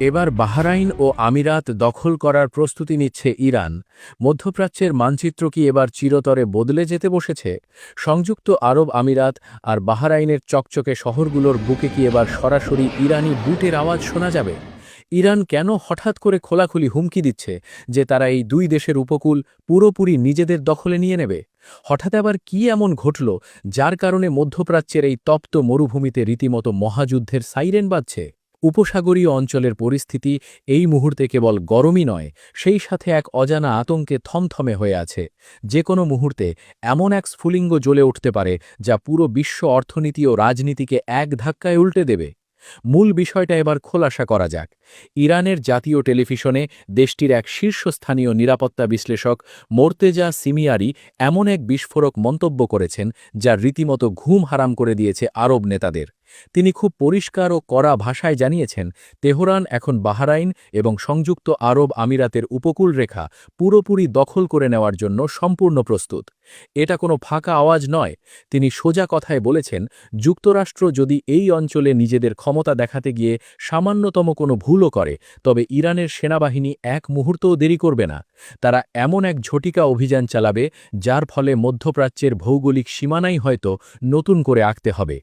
এবার বাহরাইন ও আমিরাত দখল করার প্রস্তুতি নিচ্ছে ইরান। মধ্যপ্রাচ্যের মানচিত্র কি এবার চিরতরে বদলে যেতে বসেছে? সংযুক্ত আরব আমিরাত আর বাহরাইনের চকচকে শহরগুলোর বুকে কি এবার সরাসরি ইরানি বুটের আওয়াজ শোনা যাবে? ইরান কেন হঠাৎ করে খোলাখুলি হুমকি দিচ্ছে যে তারা এই দুই দেশের উপকূল পুরোপুরি নিজেদের দখলে নিয়ে নেবে? হঠাৎ আবার কি এমন ঘটল যার কারণে মধ্যপ্রাচ্যের এই তপ্ত মরুভূমিতে রীতিমতো মহাযুদ্ধের সাইরেন বাজছে? উপসাগরীয় অঞ্চলের পরিস্থিতি এই মুহূর্তে কেবল গরমই নয়, সেই সাথে এক অজানা আতঙ্কে থমথমে হয়ে আছে। যে কোনো মুহূর্তে এমন এক স্ফুলিঙ্গ জ্বলে উঠতে পারে যা পুরো বিশ্ব অর্থনীতি ও রাজনীতিকে এক ধাক্কায় উল্টে দেবে। মূল বিষয়টা এবার খোলাসা করা যাক। ইরানের জাতীয় টেলিভিশনে দেশটির এক শীর্ষস্থানীয় নিরাপত্তা বিশ্লেষক মোর্তেজা সিমিয়ারি এমন এক বিস্ফোরক মন্তব্য করেছেন যা রীতিমতো ঘুম হারাম করে দিয়েছে আরব নেতাদের। তিনি খুব পরিষ্কার ও কড়া ভাষায় জানিয়েছেন, তেহরান এখন বাহরাইন এবং সংযুক্ত আরব আমিরাতের উপকূল রেখা পুরোপুরি দখল করে নেওয়ার জন্য সম্পূর্ণ প্রস্তুত। এটা কোনো ফাঁকা আওয়াজ নয়। তিনি সোজা কথায় বলেছেন, যুক্তরাষ্ট্র যদি এই অঞ্চলে নিজেদের ক্ষমতা দেখাতে গিয়ে সামান্যতম কোনো ভুলও করে, তবে ইরানের সেনাবাহিনী এক মুহূর্তও দেরি করবে না। তারা এমন এক ঝটিকা অভিযান চালাবে যার ফলে মধ্যপ্রাচ্যের ভৌগোলিক সীমানাই হয়তো নতুন করে আঁকতে হবে।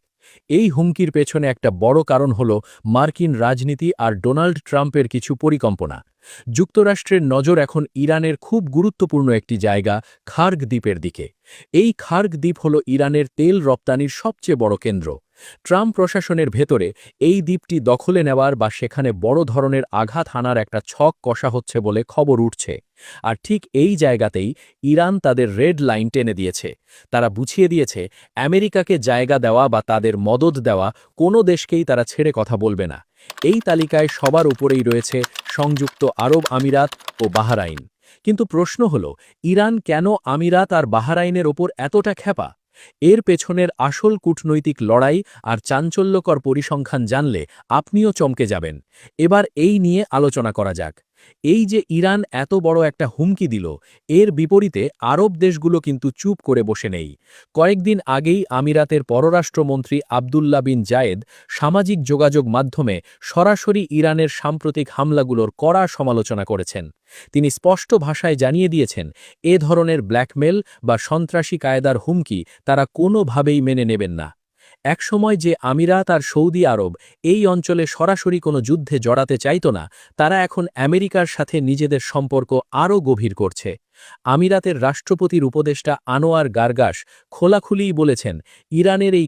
এই হুমকির পেছনে একটা বড় কারণ হল মার্কিন রাজনীতি আর ডোনাল্ড ট্রাম্পের কিছু পরিকল্পনা। যুক্তরাষ্ট্রের নজর এখন ইরানের খুব গুরুত্বপূর্ণ একটি জায়গা খার্গ দ্বীপের দিকে। এই খার্গ দ্বীপ হল ইরানের তেল রপ্তানির সবচেয়ে বড় কেন্দ্র। ট্রাম্প প্রশাসনের ভেতরে এই দ্বীপটি দখলে নেওয়ার বা সেখানে বড় ধরনের আঘাত হানার একটা ছক কষা হচ্ছে বলে খবর উঠছে। আর ঠিক এই জায়গাতেই ইরান তাদের রেড লাইন টেনে দিয়েছে। তারা বুঝিয়ে দিয়েছে, আমেরিকাকে জায়গা দেওয়া বা তাদের মদদ দেওয়া কোনো দেশকেই তারা ছেড়ে কথা বলবে না। এই তালিকায় সবার উপরেই রয়েছে সংযুক্ত আরব আমিরাত ও বাহরাইন। কিন্তু প্রশ্ন হল, ইরান কেন আমিরাত আর বাহরাইনের ওপর এতটা ক্ষেপা? এর পেছনের আসল কূটনৈতিক লড়াই আর চাঞ্চল্যকর পরিসংখ্যান জানলে আপনিও চমকে যাবেন। এবার এই নিয়ে আলোচনা করা যাক। এই যে ইরান এত বড় একটা হুমকি দিল, এর বিপরীতে আরব দেশগুলো কিন্তু চুপ করে বসে নেই। কয়েকদিন আগেই আমিরাতের পররাষ্ট্রমন্ত্রী আবদুল্লাহ বিন জায়েদ সামাজিক যোগাযোগ মাধ্যমে সরাসরি ইরানের সাম্প্রতিক হামলাগুলোর কড়া সমালোচনা করেছেন। তিনি স্পষ্ট ভাষায় জানিয়ে দিয়েছেন, এ ধরনের ব্ল্যাকমেল বা সন্ত্রাসী কায়দার হুমকি তারা কোনোভাবেই মেনে নেবেন না। একসময় যে আমিরাত আর সৌদি আরব এই অঞ্চলে সরাসরি কোনো যুদ্ধে জড়াতে চাইত না, তারা এখন আমেরিকার সাথে নিজেদের সম্পর্ক আরও গভীর করছে। আমিরাতের রাষ্ট্রপতির উপদেষ্টা আনোয়ার গারগাশ খোলাখুলিই বলেছেন, ইরানের এই